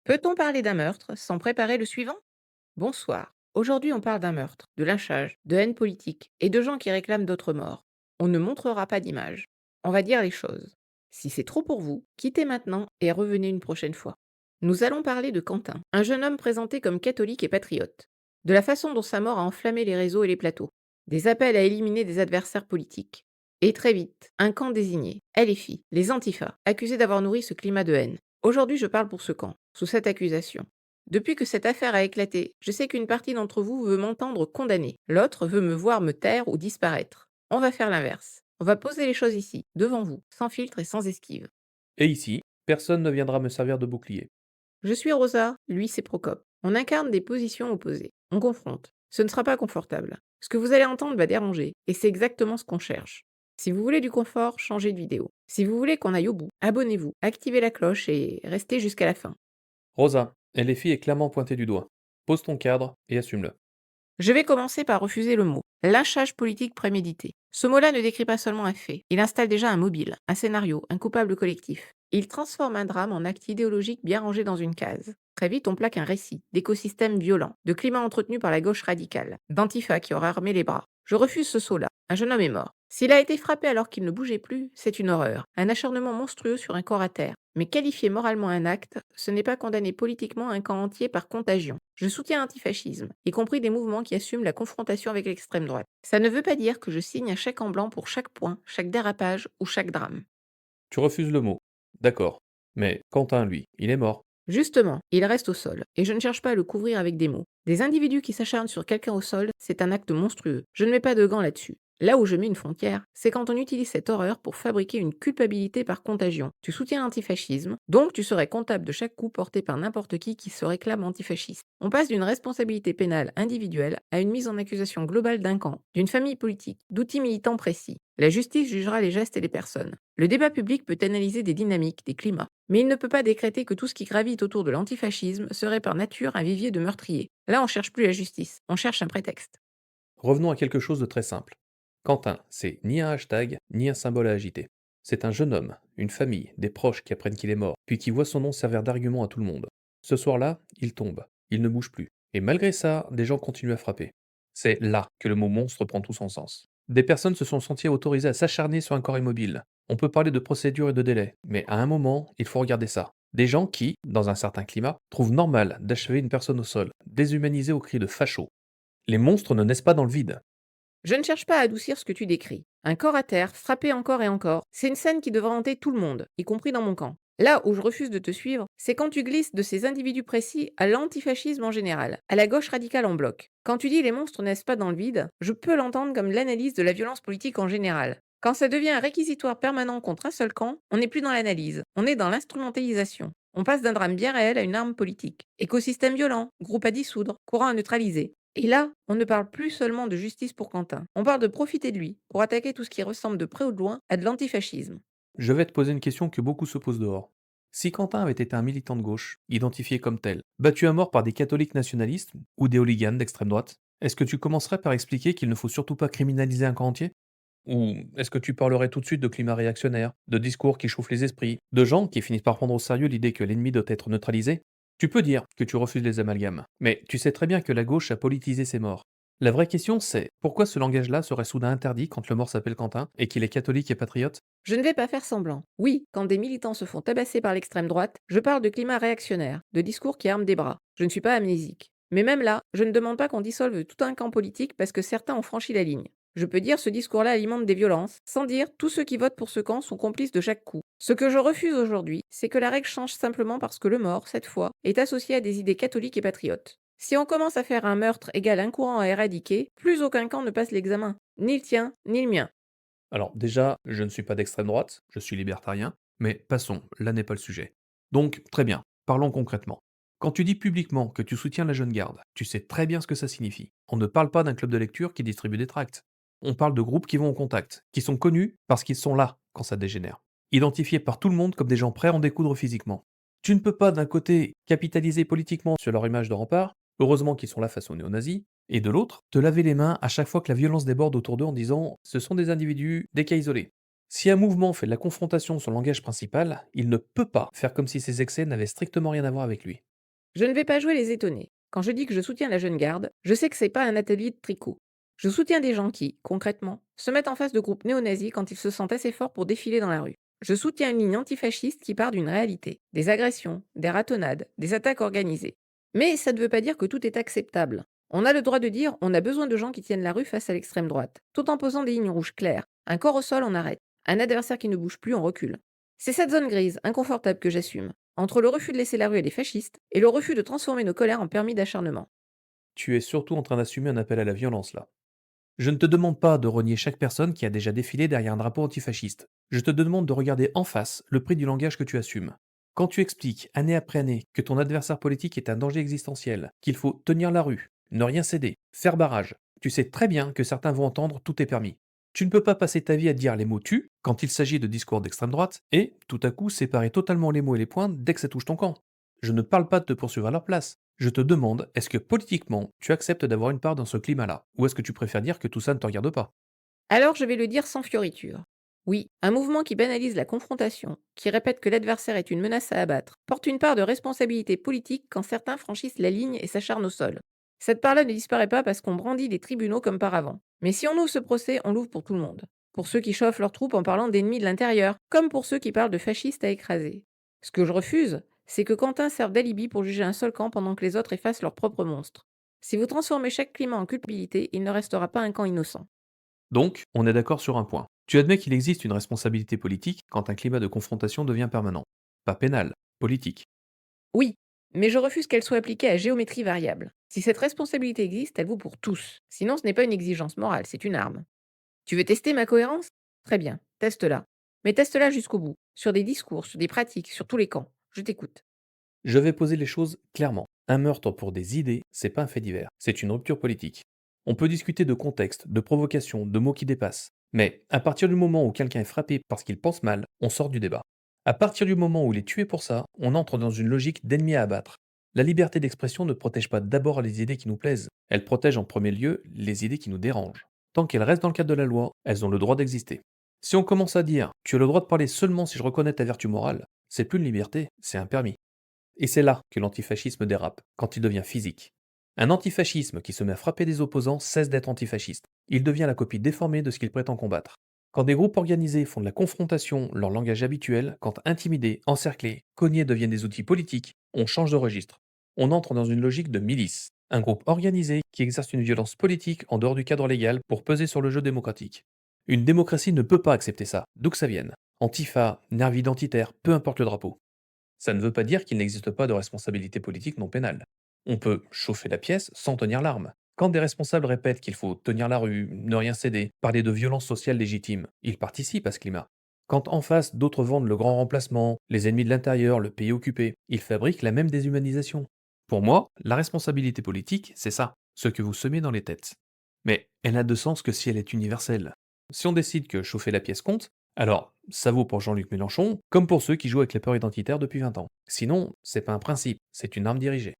Peut-on parler d'un meurtre sans préparer le suivant? Bonsoir. Aujourd'hui, on parle d'un meurtre, de lynchage, de haine politique et de gens qui réclament d'autres morts. On ne montrera pas d'image. On va dire les choses. Si c'est trop pour vous, quittez maintenant et revenez une prochaine fois. Nous allons parler de Quentin, un jeune homme présenté comme catholique et patriote. De la façon dont sa mort a enflammé les réseaux et les plateaux. Des appels à éliminer des adversaires politiques. Et très vite, un camp désigné, LFI, les Antifa, accusés d'avoir nourri ce climat de haine. Aujourd'hui, je parle pour ce camp, sous cette accusation. Depuis que cette affaire a éclaté, je sais qu'une partie d'entre vous veut m'entendre condamner, l'autre veut me voir me taire ou disparaître. On va faire l'inverse. On va poser les choses ici, devant vous, sans filtre et sans esquive. Et ici, personne ne viendra me servir de bouclier. Je suis Rosa, lui c'est Procope. On incarne des positions opposées. On confronte. Ce ne sera pas confortable. Ce que vous allez entendre va déranger, et c'est exactement ce qu'on cherche. Si vous voulez du confort, changez de vidéo. Si vous voulez qu'on aille au bout, abonnez-vous, activez la cloche et restez jusqu'à la fin. Rosa, LFI est clairement pointée du doigt. Pose ton cadre et assume-le. Je vais commencer par refuser le mot. Lynchage politique prémédité. Ce mot-là ne décrit pas seulement un fait, il installe déjà un mobile, un scénario, un coupable collectif. Il transforme un drame en acte idéologique bien rangé dans une case. Très vite, on plaque un récit, d'écosystèmes violents, de climat entretenu par la gauche radicale, d'Antifa qui aurait armé les bras. Je refuse ce saut-là. Un jeune homme est mort. S'il a été frappé alors qu'il ne bougeait plus, c'est une horreur, un acharnement monstrueux sur un corps à terre. Mais qualifier moralement un acte, ce n'est pas condamner politiquement un camp entier par contagion. Je soutiens l'antifascisme, y compris des mouvements qui assument la confrontation avec l'extrême droite. Ça ne veut pas dire que je signe un chèque en blanc pour chaque point, chaque dérapage ou chaque drame. Tu refuses le mot. D'accord. Mais Quentin, lui, il est mort. Justement, il reste au sol, et je ne cherche pas à le couvrir avec des mots. Des individus qui s'acharnent sur quelqu'un au sol, c'est un acte monstrueux. Je ne mets pas de gants là-dessus. Là où je mets une frontière, c'est quand on utilise cette horreur pour fabriquer une culpabilité par contagion. Tu soutiens l'antifascisme, donc tu serais comptable de chaque coup porté par n'importe qui se réclame antifasciste. On passe d'une responsabilité pénale individuelle à une mise en accusation globale d'un camp, d'une famille politique, d'outils militants précis. La justice jugera les gestes et les personnes. Le débat public peut analyser des dynamiques, des climats, mais il ne peut pas décréter que tout ce qui gravite autour de l'antifascisme serait par nature un vivier de meurtriers. Là, on cherche plus la justice, on cherche un prétexte. Revenons à quelque chose de très simple. Quentin, c'est ni un hashtag, ni un symbole à agiter. C'est un jeune homme, une famille, des proches qui apprennent qu'il est mort, puis qui voient son nom servir d'argument à tout le monde. Ce soir-là, il tombe, il ne bouge plus. Et malgré ça, des gens continuent à frapper. C'est là que le mot monstre prend tout son sens. Des personnes se sont senties autorisées à s'acharner sur un corps immobile. On peut parler de procédure et de délai, mais à un moment, il faut regarder ça. Des gens qui, dans un certain climat, trouvent normal d'achever une personne au sol, déshumanisée au cri de facho. Les monstres ne naissent pas dans le vide. Je ne cherche pas à adoucir ce que tu décris. Un corps à terre, frappé encore et encore, c'est une scène qui devrait hanter tout le monde, y compris dans mon camp. Là où je refuse de te suivre, c'est quand tu glisses de ces individus précis à l'antifascisme en général, à la gauche radicale en bloc. Quand tu dis les monstres naissent pas dans le vide, je peux l'entendre comme l'analyse de la violence politique en général. Quand ça devient un réquisitoire permanent contre un seul camp, on n'est plus dans l'analyse, on est dans l'instrumentalisation. On passe d'un drame bien réel à une arme politique. Écosystème violent, groupe à dissoudre, courant à neutraliser. Et là, on ne parle plus seulement de justice pour Quentin. On parle de profiter de lui pour attaquer tout ce qui ressemble de près ou de loin à de l'antifascisme. Je vais te poser une question que beaucoup se posent dehors. Si Quentin avait été un militant de gauche, identifié comme tel, battu à mort par des catholiques nationalistes ou des hooligans d'extrême droite, est-ce que tu commencerais par expliquer qu'il ne faut surtout pas criminaliser un camp entier? Ou est-ce que tu parlerais tout de suite de climat réactionnaire, de discours qui chauffent les esprits, de gens qui finissent par prendre au sérieux l'idée que l'ennemi doit être neutralisé? Tu peux dire que tu refuses les amalgames, mais tu sais très bien que la gauche a politisé ses morts. La vraie question c'est, pourquoi ce langage-là serait soudain interdit quand le mort s'appelle Quentin et qu'il est catholique et patriote? Je ne vais pas faire semblant. Oui, quand des militants se font tabasser par l'extrême droite, je parle de climat réactionnaire, de discours qui arment des bras. Je ne suis pas amnésique. Mais même là, je ne demande pas qu'on dissolve tout un camp politique parce que certains ont franchi la ligne. Je peux dire ce discours-là alimente des violences, sans dire tous ceux qui votent pour ce camp sont complices de chaque coup. Ce que je refuse aujourd'hui, c'est que la règle change simplement parce que le mort, cette fois, est associé à des idées catholiques et patriotes. Si on commence à faire un meurtre égal un courant à éradiquer, plus aucun camp ne passe l'examen. Ni le tien, ni le mien. Alors déjà, je ne suis pas d'extrême droite, je suis libertarien, mais passons, là n'est pas le sujet. Donc, très bien, parlons concrètement. Quand tu dis publiquement que tu soutiens la jeune garde, tu sais très bien ce que ça signifie. On ne parle pas d'un club de lecture qui distribue des tracts. On parle de groupes qui vont au contact, qui sont connus parce qu'ils sont là quand ça dégénère. Identifiés par tout le monde comme des gens prêts à en découdre physiquement. Tu ne peux pas d'un côté capitaliser politiquement sur leur image de rempart, heureusement qu'ils sont là face aux néo-nazis, et de l'autre, te laver les mains à chaque fois que la violence déborde autour d'eux en disant ce sont des individus, des cas isolés. Si un mouvement fait de la confrontation son langage principal, il ne peut pas faire comme si ces excès n'avaient strictement rien à voir avec lui. Je ne vais pas jouer les étonnés. Quand je dis que je soutiens la jeune garde, je sais que c'est pas un atelier de tricot. Je soutiens des gens qui, concrètement, se mettent en face de groupes néo-nazis quand ils se sentent assez forts pour défiler dans la rue. Je soutiens une ligne antifasciste qui part d'une réalité, des agressions, des ratonnades, des attaques organisées. Mais ça ne veut pas dire que tout est acceptable. On a le droit de dire on a besoin de gens qui tiennent la rue face à l'extrême droite, tout en posant des lignes rouges claires. Un corps au sol, on arrête. Un adversaire qui ne bouge plus, on recule. C'est cette zone grise, inconfortable que j'assume, entre le refus de laisser la rue à des fascistes et le refus de transformer nos colères en permis d'acharnement. Tu es surtout en train d'assumer un appel à la violence là. Je ne te demande pas de renier chaque personne qui a déjà défilé derrière un drapeau antifasciste. Je te demande de regarder en face le prix du langage que tu assumes. Quand tu expliques, année après année, que ton adversaire politique est un danger existentiel, qu'il faut tenir la rue, ne rien céder, faire barrage, tu sais très bien que certains vont entendre tout est permis. Tu ne peux pas passer ta vie à dire les mots tu quand il s'agit de discours d'extrême droite et, tout à coup, séparer totalement les mots et les points dès que ça touche ton camp. Je ne parle pas de te poursuivre à leur place. Je te demande, est-ce que politiquement, tu acceptes d'avoir une part dans ce climat-là? Ou est-ce que tu préfères dire que tout ça ne te regarde pas? Alors je vais le dire sans fioriture. Oui, un mouvement qui banalise la confrontation, qui répète que l'adversaire est une menace à abattre, porte une part de responsabilité politique quand certains franchissent la ligne et s'acharnent au sol. Cette part-là ne disparaît pas parce qu'on brandit les tribunaux comme par avant. Mais si on ouvre ce procès, on l'ouvre pour tout le monde. Pour ceux qui chauffent leurs troupes en parlant d'ennemis de l'intérieur, comme pour ceux qui parlent de fascistes à écraser. Ce que je refuse, c'est que Quentin serve d'alibi pour juger un seul camp pendant que les autres effacent leurs propres monstres. Si vous transformez chaque climat en culpabilité, il ne restera pas un camp innocent. Donc, on est d'accord sur un point. Tu admets qu'il existe une responsabilité politique quand un climat de confrontation devient permanent. Pas pénal, politique. Oui, mais je refuse qu'elle soit appliquée à géométrie variable. Si cette responsabilité existe, elle vaut pour tous. Sinon, ce n'est pas une exigence morale, c'est une arme. Tu veux tester ma cohérence? Très bien, teste-la. Mais teste-la jusqu'au bout, sur des discours, sur des pratiques, sur tous les camps. Je t'écoute. Je vais poser les choses clairement. Un meurtre pour des idées, c'est pas un fait divers, c'est une rupture politique. On peut discuter de contexte, de provocation, de mots qui dépassent. Mais à partir du moment où quelqu'un est frappé parce qu'il pense mal, on sort du débat. À partir du moment où il est tué pour ça, on entre dans une logique d'ennemi à abattre. La liberté d'expression ne protège pas d'abord les idées qui nous plaisent, elle protège en premier lieu les idées qui nous dérangent. Tant qu'elles restent dans le cadre de la loi, elles ont le droit d'exister. Si on commence à dire tu as le droit de parler seulement si je reconnais ta vertu morale, c'est plus une liberté, c'est un permis. Et c'est là que l'antifascisme dérape, quand il devient physique. Un antifascisme qui se met à frapper des opposants cesse d'être antifasciste. Il devient la copie déformée de ce qu'il prétend combattre. Quand des groupes organisés font de la confrontation leur langage habituel, quand intimidés, encerclés, cognés deviennent des outils politiques, on change de registre. On entre dans une logique de milice. Un groupe organisé qui exerce une violence politique en dehors du cadre légal pour peser sur le jeu démocratique. Une démocratie ne peut pas accepter ça, d'où que ça vienne. Antifa, nervi identitaire, peu importe le drapeau. Ça ne veut pas dire qu'il n'existe pas de responsabilité politique non pénale. On peut chauffer la pièce sans tenir l'arme. Quand des responsables répètent qu'il faut tenir la rue, ne rien céder, parler de violence sociale légitime, ils participent à ce climat. Quand en face d'autres vendent le grand remplacement, les ennemis de l'intérieur, le pays occupé, ils fabriquent la même déshumanisation. Pour moi, la responsabilité politique, c'est ça, ce que vous semez dans les têtes. Mais elle n'a de sens que si elle est universelle. Si on décide que chauffer la pièce compte, alors ça vaut pour Jean-Luc Mélenchon, comme pour ceux qui jouent avec les peurs identitaires depuis 20 ans. Sinon, c'est pas un principe, c'est une arme dirigée.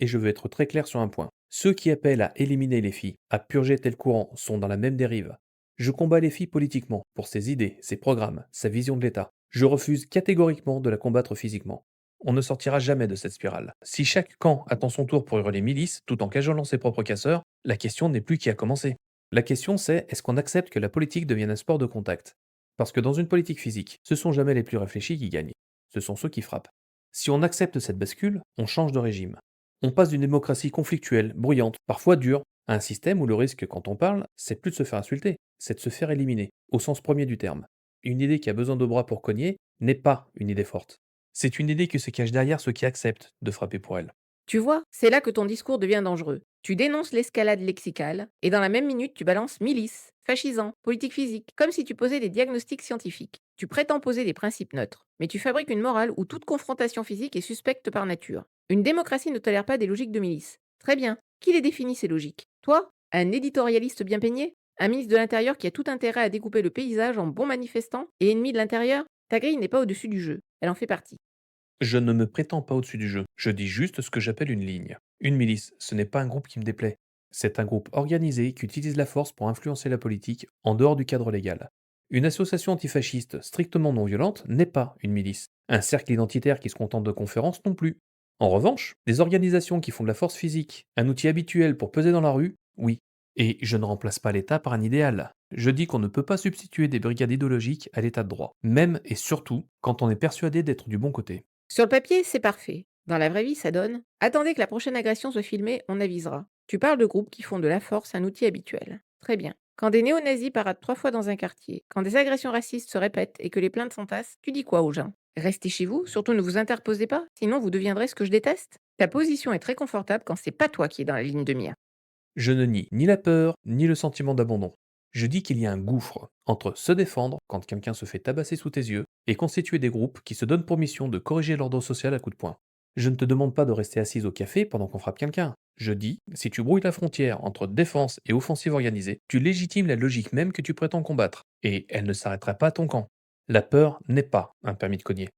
Et je veux être très clair sur un point. Ceux qui appellent à éliminer les filles, à purger tel courant, sont dans la même dérive. Je combats les filles politiquement, pour ses idées, ses programmes, sa vision de l'État. Je refuse catégoriquement de la combattre physiquement. On ne sortira jamais de cette spirale. Si chaque camp attend son tour pour hurler milice, tout en cajolant ses propres casseurs, la question n'est plus qui a commencé. La question c'est, est-ce qu'on accepte que la politique devienne un sport de contact? Parce que dans une politique physique, ce sont jamais les plus réfléchis qui gagnent, ce sont ceux qui frappent. Si on accepte cette bascule, on change de régime. On passe d'une démocratie conflictuelle, bruyante, parfois dure, à un système où le risque quand on parle, c'est plus de se faire insulter, c'est de se faire éliminer, au sens premier du terme. Une idée qui a besoin de bras pour cogner n'est pas une idée forte. C'est une idée qui se cache derrière ceux qui acceptent de frapper pour elle. Tu vois, c'est là que ton discours devient dangereux. Tu dénonces l'escalade lexicale, et dans la même minute, tu balances milice, fascisant, politique physique, comme si tu posais des diagnostics scientifiques. Tu prétends poser des principes neutres, mais tu fabriques une morale où toute confrontation physique est suspecte par nature. Une démocratie ne tolère pas des logiques de milice. Très bien. Qui les définit, ces logiques? Toi? Un éditorialiste bien peigné? Un ministre de l'Intérieur qui a tout intérêt à découper le paysage en bon manifestant et ennemi de l'intérieur? Ta grille n'est pas au-dessus du jeu. Elle en fait partie. Je ne me prétends pas au-dessus du jeu, je dis juste ce que j'appelle une ligne. Une milice, ce n'est pas un groupe qui me déplaît. C'est un groupe organisé qui utilise la force pour influencer la politique en dehors du cadre légal. Une association antifasciste strictement non violente n'est pas une milice. Un cercle identitaire qui se contente de conférences non plus. En revanche, des organisations qui font de la force physique un outil habituel pour peser dans la rue, oui. Et je ne remplace pas l'État par un idéal. Je dis qu'on ne peut pas substituer des brigades idéologiques à l'État de droit, même et surtout quand on est persuadé d'être du bon côté. Sur le papier, c'est parfait. Dans la vraie vie, ça donne attendez que la prochaine agression soit filmée, on avisera. Tu parles de groupes qui font de la force un outil habituel. Très bien. Quand des néo-nazis paradent 3 fois dans un quartier, quand des agressions racistes se répètent et que les plaintes s'entassent, tu dis quoi aux gens? Restez chez vous, surtout ne vous interposez pas, sinon vous deviendrez ce que je déteste. Ta position est très confortable quand c'est pas toi qui es dans la ligne de mire. Je ne nie ni la peur, ni le sentiment d'abandon. Je dis qu'il y a un gouffre entre se défendre quand quelqu'un se fait tabasser sous tes yeux et constituer des groupes qui se donnent pour mission de corriger l'ordre social à coups de poing. Je ne te demande pas de rester assise au café pendant qu'on frappe quelqu'un. Je dis, si tu brouilles la frontière entre défense et offensive organisée, tu légitimes la logique même que tu prétends combattre, et elle ne s'arrêtera pas à ton camp. La peur n'est pas un permis de cogner.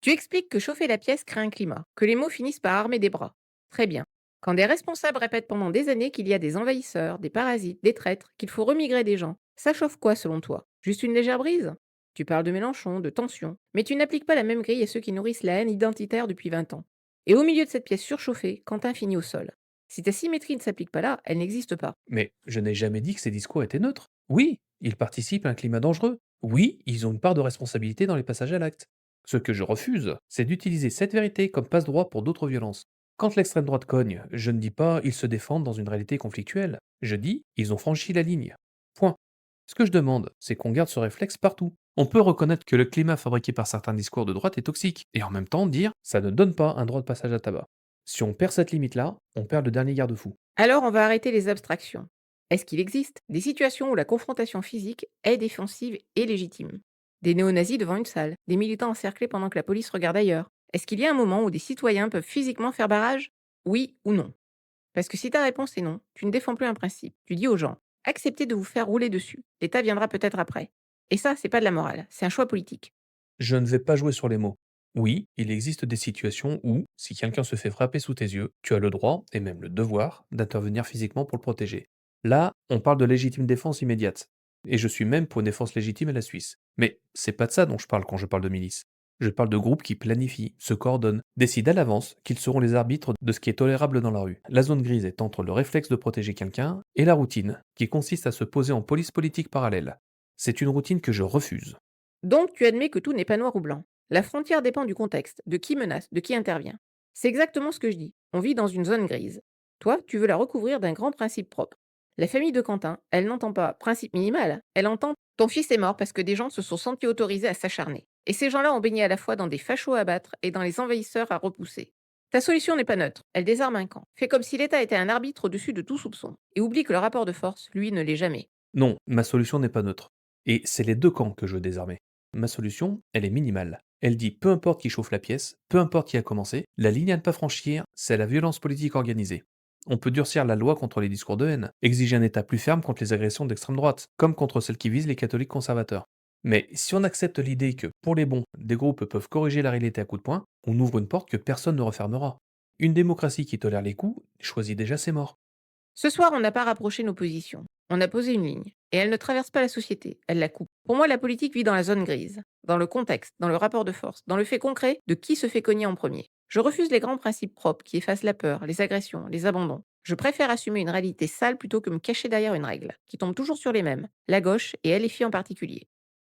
Tu expliques que chauffer la pièce crée un climat, que les mots finissent par armer des bras. Très bien. Quand des responsables répètent pendant des années qu'il y a des envahisseurs, des parasites, des traîtres, qu'il faut remigrer des gens, ça chauffe quoi selon toi? Juste une légère brise? Tu parles de Mélenchon, de tension, mais tu n'appliques pas la même grille à ceux qui nourrissent la haine identitaire depuis 20 ans. Et au milieu de cette pièce surchauffée, Quentin finit au sol. Si ta symétrie ne s'applique pas là, elle n'existe pas. Mais je n'ai jamais dit que ces discours étaient neutres. Oui, ils participent à un climat dangereux. Oui, ils ont une part de responsabilité dans les passages à l'acte. Ce que je refuse, c'est d'utiliser cette vérité comme passe-droit pour d'autres violences. Quand l'extrême droite cogne, je ne dis pas ils se défendent dans une réalité conflictuelle. Je dis ils ont franchi la ligne. Point. Ce que je demande, c'est qu'on garde ce réflexe partout. On peut reconnaître que le climat fabriqué par certains discours de droite est toxique, et en même temps dire ça ne donne pas un droit de passage à tabac. Si on perd cette limite-là, on perd le dernier garde-fou. Alors on va arrêter les abstractions. Est-ce qu'il existe des situations où la confrontation physique est défensive et légitime? Des néo-nazis devant une salle, des militants encerclés pendant que la police regarde ailleurs. Est-ce qu'il y a un moment où des citoyens peuvent physiquement faire barrage? Oui ou non? Parce que si ta réponse est non, tu ne défends plus un principe. Tu dis aux gens, acceptez de vous faire rouler dessus. L'État viendra peut-être après. Et ça, c'est pas de la morale, c'est un choix politique. Je ne vais pas jouer sur les mots. Oui, il existe des situations où, si quelqu'un se fait frapper sous tes yeux, tu as le droit, et même le devoir, d'intervenir physiquement pour le protéger. Là, on parle de légitime défense immédiate. Et je suis même pour une défense légitime à la Suisse. Mais c'est pas de ça dont je parle quand je parle de milice. Je parle de groupes qui planifient, se coordonnent, décident à l'avance qu'ils seront les arbitres de ce qui est tolérable dans la rue. La zone grise est entre le réflexe de protéger quelqu'un et la routine, qui consiste à se poser en police politique parallèle. C'est une routine que je refuse. Donc tu admets que tout n'est pas noir ou blanc. La frontière dépend du contexte, de qui menace, de qui intervient. C'est exactement ce que je dis. On vit dans une zone grise. Toi, tu veux la recouvrir d'un grand principe propre. La famille de Quentin, elle n'entend pas principe minimal, elle entend ton fils est mort parce que des gens se sont sentis autorisés à s'acharner. Et ces gens-là ont baigné à la fois dans des fachos à abattre et dans les envahisseurs à repousser. Ta solution n'est pas neutre, elle désarme un camp. Fais comme si l'État était un arbitre au-dessus de tout soupçon. Et oublie que le rapport de force, lui, ne l'est jamais. Non, ma solution n'est pas neutre. Et c'est les deux camps que je veux désarmer. Ma solution, elle est minimale. Elle dit peu importe qui chauffe la pièce, peu importe qui a commencé, la ligne à ne pas franchir, c'est la violence politique organisée. On peut durcir la loi contre les discours de haine, exiger un État plus ferme contre les agressions d'extrême droite, comme contre celles qui visent les catholiques conservateurs. Mais si on accepte l'idée que, pour les bons, des groupes peuvent corriger la réalité à coups de poing, on ouvre une porte que personne ne refermera. Une démocratie qui tolère les coups choisit déjà ses morts. Ce soir, on n'a pas rapproché nos positions. On a posé une ligne. Et elle ne traverse pas la société, elle la coupe. Pour moi, la politique vit dans la zone grise, dans le contexte, dans le rapport de force, dans le fait concret de qui se fait cogner en premier. Je refuse les grands principes propres qui effacent la peur, les agressions, les abandons. Je préfère assumer une réalité sale plutôt que me cacher derrière une règle, qui tombe toujours sur les mêmes, la gauche et LFI en particulier.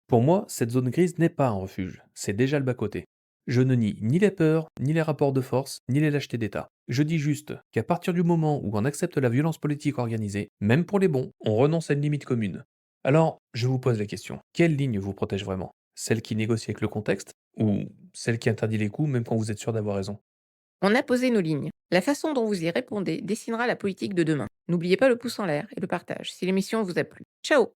Pour moi, cette zone grise n'est pas un refuge, c'est déjà le bas-côté. Je ne nie ni les peurs, ni les rapports de force, ni les lâchetés d'État. Je dis juste qu'à partir du moment où on accepte la violence politique organisée, même pour les bons, on renonce à une limite commune. Alors, je vous pose la question, quelle ligne vous protège vraiment? Celle qui négocie avec le contexte, ou celle qui interdit les coups même quand vous êtes sûr d'avoir raison? On a posé nos lignes. La façon dont vous y répondez dessinera la politique de demain. N'oubliez pas le pouce en l'air et le partage si l'émission vous a plu. Ciao!